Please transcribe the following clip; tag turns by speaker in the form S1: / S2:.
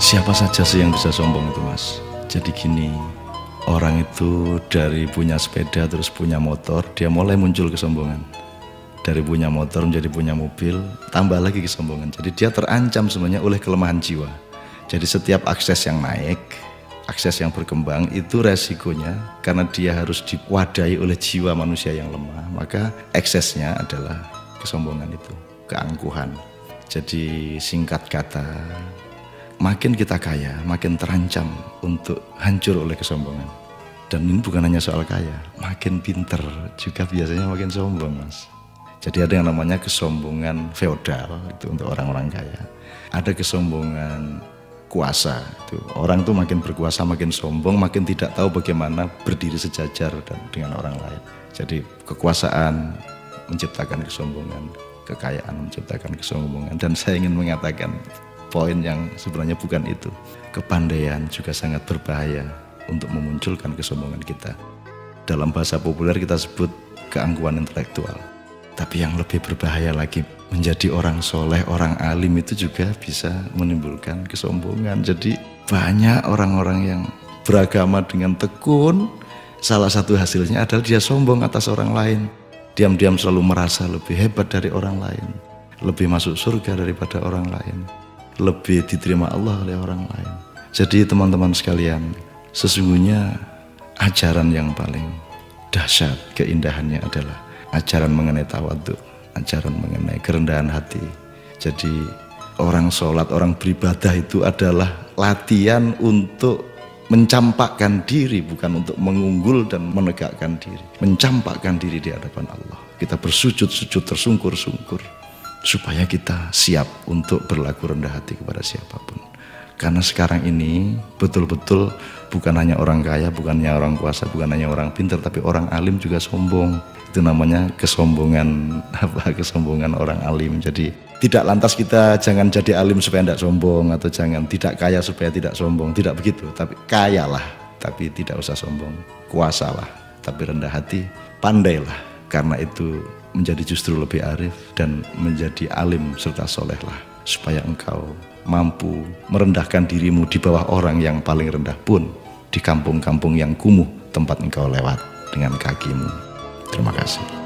S1: Siapa saja sih yang bisa sombong itu, Mas? Jadi gini, orang itu dari punya sepeda terus punya motor, dia mulai muncul kesombongan. Dari punya motor menjadi punya mobil, tambah lagi kesombongan. Jadi dia terancam sebenarnya oleh kelemahan jiwa. Jadi setiap akses yang naik, akses yang berkembang, itu resikonya karena dia harus diwadahi oleh jiwa manusia yang lemah, maka eksesnya adalah kesombongan itu, keangkuhan. Jadi singkat kata, makin kita kaya, makin terancam untuk hancur oleh kesombongan. Dan ini bukan hanya soal kaya, makin pinter juga biasanya makin sombong, Mas. Jadi ada yang namanya kesombongan feodal, itu untuk orang-orang kaya. Ada kesombongan kuasa, itu orang tuh makin berkuasa, makin sombong, makin tidak tahu bagaimana berdiri sejajar dan dengan orang lain. Jadi kekuasaan menciptakan kesombongan, kekayaan menciptakan kesombongan. Dan saya ingin mengatakan poin yang sebenarnya bukan itu. Kepandaian juga sangat berbahaya untuk memunculkan kesombongan kita. Dalam bahasa populer kita sebut keangkuhan intelektual. Tapi yang lebih berbahaya lagi, menjadi orang soleh, orang alim itu juga bisa menimbulkan kesombongan. Jadi banyak orang-orang yang beragama dengan tekun, salah satu hasilnya adalah dia sombong atas orang lain. Diam-diam selalu merasa lebih hebat dari orang lain, lebih masuk surga daripada orang lain, lebih diterima Allah oleh orang lain. Jadi teman-teman sekalian, sesungguhnya ajaran yang paling dahsyat keindahannya adalah ajaran mengenai tawadhu, ajaran mengenai kerendahan hati. Jadi orang sholat, orang beribadah itu adalah latihan untuk mencampakkan diri, bukan untuk mengunggul dan menegakkan diri. Mencampakkan diri di hadapan Allah. Kita bersujud-sujud tersungkur-sungkur supaya kita siap untuk berlaku rendah hati kepada siapapun. Karena sekarang ini betul-betul bukan hanya orang kaya, bukan hanya orang kuasa, bukan hanya orang pintar, tapi orang alim juga sombong. Itu namanya kesombongan kesombongan orang alim. Jadi tidak lantas kita jangan jadi alim supaya tidak sombong, atau jangan tidak kaya supaya tidak sombong, tidak begitu. Tapi kayalah, tapi tidak usah sombong. Kuasalah, tapi rendah hati. Pandailah, karena itu menjadi justru lebih arif dan menjadi alim serta solehlah, supaya engkau mampu merendahkan dirimu di bawah orang yang paling rendah pun di kampung-kampung yang kumuh tempat engkau lewat dengan kakimu. Terima kasih.